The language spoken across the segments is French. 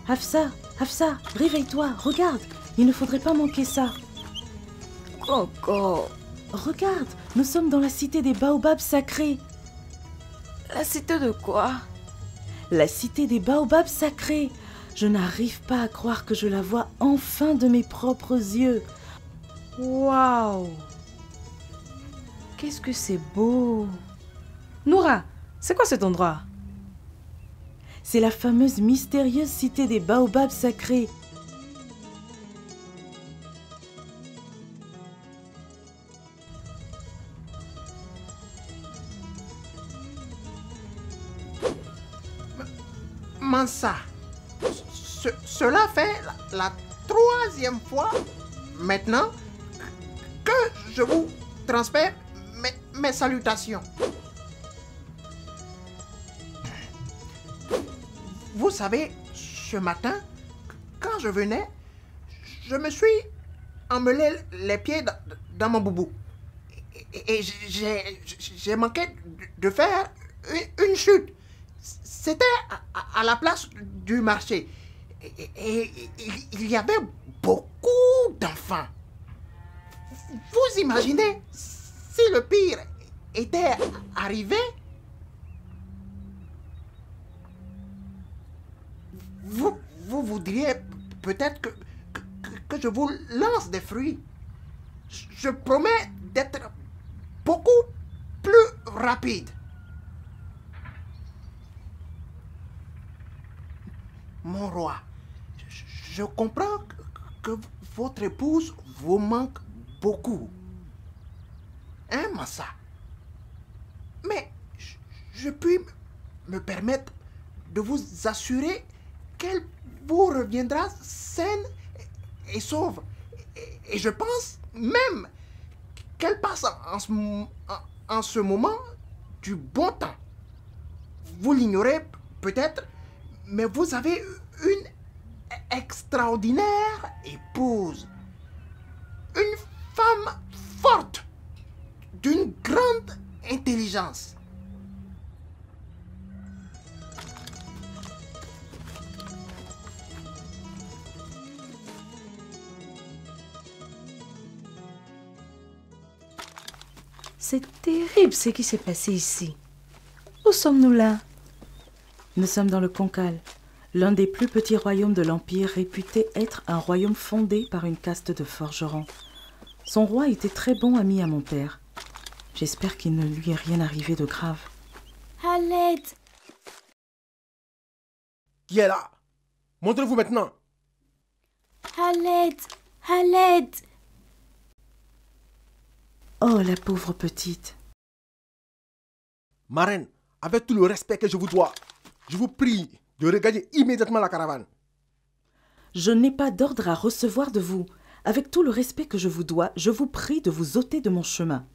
Hafsa, Hafsa, réveille-toi, regarde. Il ne faudrait pas manquer ça. Coco. Regarde, nous sommes dans la cité des baobabs sacrés. La cité de quoi? La cité des baobabs sacrés. Je n'arrive pas à croire que je la vois enfin de mes propres yeux. Waouh! Qu'est-ce que c'est beau! Noura, c'est quoi cet endroit? C'est la fameuse mystérieuse cité des baobabs sacrés. Mansa, cela fait la troisième fois maintenant que je vous transfère mes salutations. Vous savez, ce matin, quand je venais, je me suis emmêlé les pieds dans mon boubou. Et j'ai manqué de faire une chute. C'était à la place du marché. Et il y avait beaucoup d'enfants. Vous imaginez si le pire était arrivé? Vous voudriez peut-être que je vous lance des fruits. Je promets d'être beaucoup plus rapide. Mon roi, je comprends que votre épouse vous manque beaucoup. Hein, Massa? Mais je puis me permettre de vous assurer qu'elle vous reviendra saine et sauve. Et je pense même qu'elle passe en ce moment du bon temps. Vous l'ignorez peut-être, mais vous avez une extraordinaire épouse. Une femme forte, d'une grande intelligence. C'est terrible ce qui s'est passé ici. Où sommes-nous là? Nous sommes dans le Konkal, l'un des plus petits royaumes de l'Empire, réputé être un royaume fondé par une caste de forgerons. Son roi était très bon ami à mon père. J'espère qu'il ne lui est rien arrivé de grave. Khaled! Qui est là? Montrez-vous maintenant. Khaled! Khaled! Oh, la pauvre petite. Ma reine, avec tout le respect que je vous dois, je vous prie de regagner immédiatement la caravane. Je n'ai pas d'ordre à recevoir de vous. Avec tout le respect que je vous dois, je vous prie de vous ôter de mon chemin.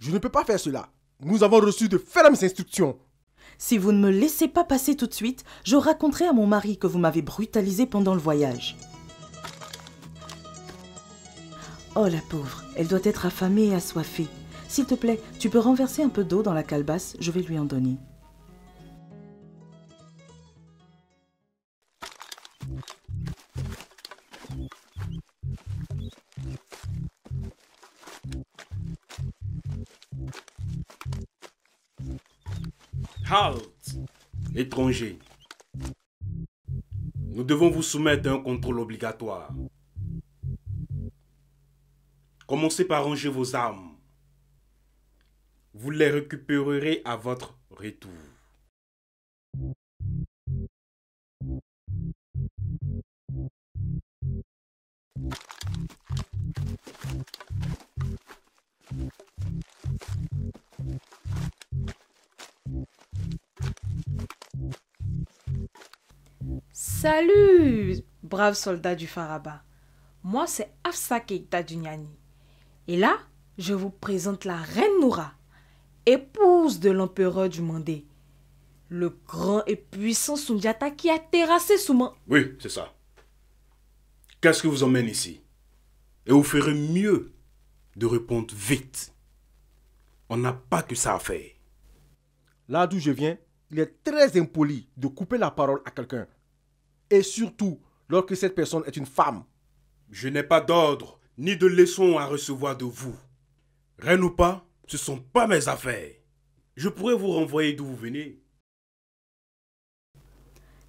Je ne peux pas faire cela. Nous avons reçu de fermes instructions. Si vous ne me laissez pas passer tout de suite, je raconterai à mon mari que vous m'avez brutalisé pendant le voyage. Oh la pauvre, elle doit être affamée et assoiffée. S'il te plaît, tu peux renverser un peu d'eau dans la calebasse, je vais lui en donner. Halt, étranger. Nous devons vous soumettre à un contrôle obligatoire. Commencez par ranger vos armes. Vous les récupérerez à votre retour. Salut, brave soldat du Faraba. Moi, c'est Hafsa Keita du Niani. Et là, je vous présente la reine Noura, épouse de l'empereur du Mandé, le grand et puissant Sundiata qui a terrassé Souman. Oui, c'est ça. Qu'est-ce que vous emmène ici? Et vous ferez mieux de répondre vite. On n'a pas que ça à faire. Là d'où je viens, il est très impoli de couper la parole à quelqu'un. Et surtout, lorsque cette personne est une femme. Je n'ai pas d'ordre ni de leçon à recevoir de vous. Reine ou pas, ce ne sont pas mes affaires. Je pourrais vous renvoyer d'où vous venez.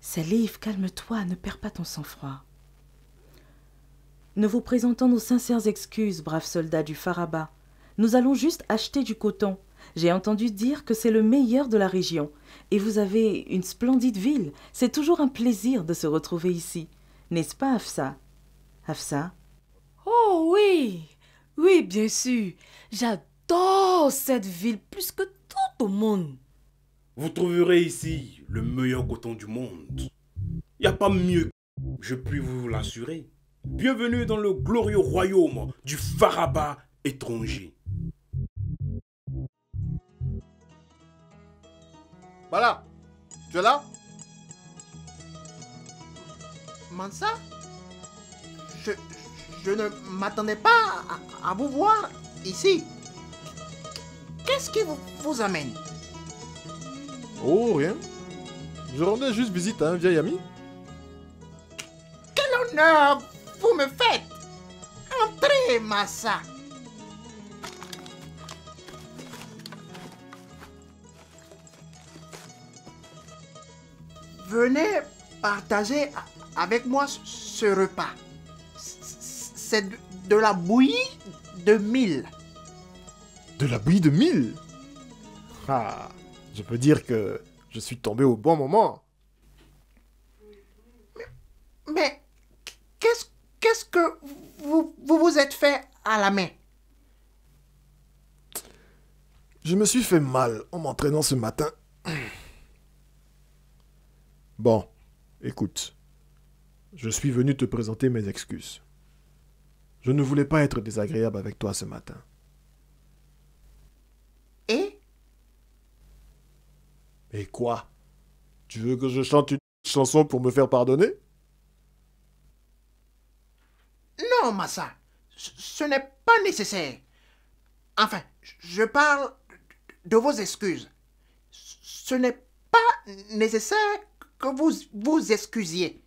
Salif, calme-toi, ne perds pas ton sang-froid. Nous vous présentons nos sincères excuses, braves soldats du Faraba. Nous allons juste acheter du coton. J'ai entendu dire que c'est le meilleur de la région. Et vous avez une splendide ville. C'est toujours un plaisir de se retrouver ici. N'est-ce pas, Hafsa? Hafsa? Oh oui, oui, bien sûr. J'adore cette ville plus que tout au monde. Vous trouverez ici le meilleur coton du monde. Il n'y a pas mieux, je puis vous l'assurer. Bienvenue dans le glorieux royaume du Faraba étranger. Voilà, tu es là? Mansa, je ne m'attendais pas à vous voir ici. Qu'est-ce qui vous amène? Oh, rien. Je rendais juste visite à un vieil ami. Quel honneur vous me faites! Entrez, Massa. Venez partager avec moi ce repas. C'est de la bouillie de mil. De la bouillie de mil? Ah, je peux dire que je suis tombé au bon moment. Mais qu'est-ce que vous êtes fait à la main? Je me suis fait mal en m'entraînant ce matin. Bon, écoute. Je suis venu te présenter mes excuses. Je ne voulais pas être désagréable avec toi ce matin. Et quoi? Tu veux que je chante une chanson pour me faire pardonner? Non, Massa. Ce n'est pas nécessaire. Enfin, je parle de vos excuses. Ce n'est pas nécessaire que vous vous excusiez.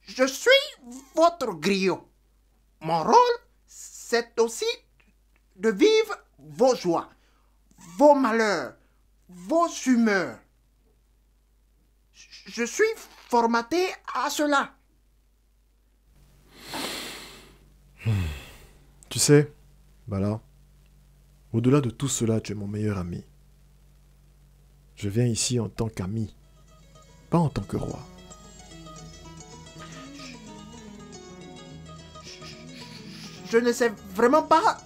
Je suis votre griot. Mon rôle, c'est aussi de vivre vos joies, vos malheurs, vos humeurs. Je suis formaté à cela. Tu sais, Bala, au-delà de tout cela, tu es mon meilleur ami. Je viens ici en tant qu'ami, pas en tant que roi. Je ne sais vraiment pas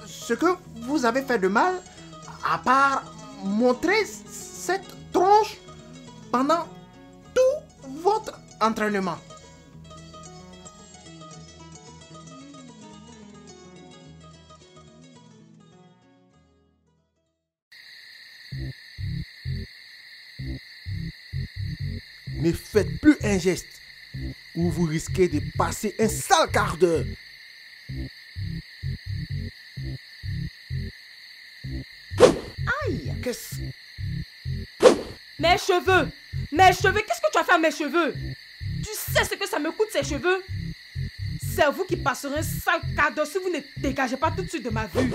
ce que vous avez fait de mal, à part montrer cette tronche pendant tout votre entraînement. Ne faites plus un geste ou vous risquez de passer un sale quart d'heure. Aïe, qu'est-ce... Mes cheveux! Mes cheveux! Qu'est-ce que tu as fait à mes cheveux? Tu sais ce que ça me coûte, ces cheveux? C'est vous qui passerez un sale quart d'heure si vous ne dégagez pas tout de suite de ma vue.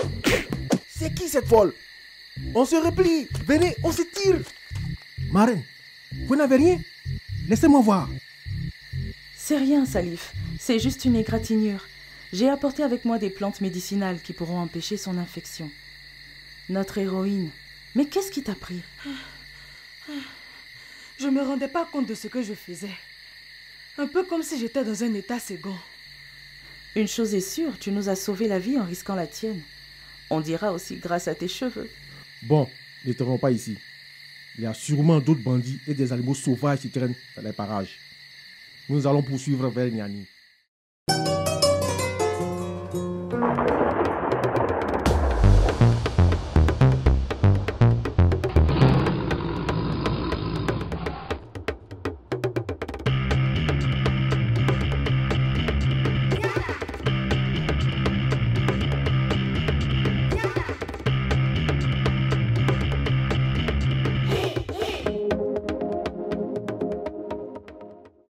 C'est qui cette folle? On se replie. Venez, on se tire. Marraine, vous n'avez rien? Laissez-moi voir. C'est rien, Salif. C'est juste une égratignure. J'ai apporté avec moi des plantes médicinales qui pourront empêcher son infection. Notre héroïne. Mais qu'est-ce qui t'a pris? Je ne me rendais pas compte de ce que je faisais. Un peu comme si j'étais dans un état second. Une chose est sûre, tu nous as sauvé la vie en risquant la tienne. On dira aussi grâce à tes cheveux. Bon, ne t'en pas ici. Il y a sûrement d'autres bandits et des animaux sauvages qui traînent dans les parages. Nous allons poursuivre vers Niani.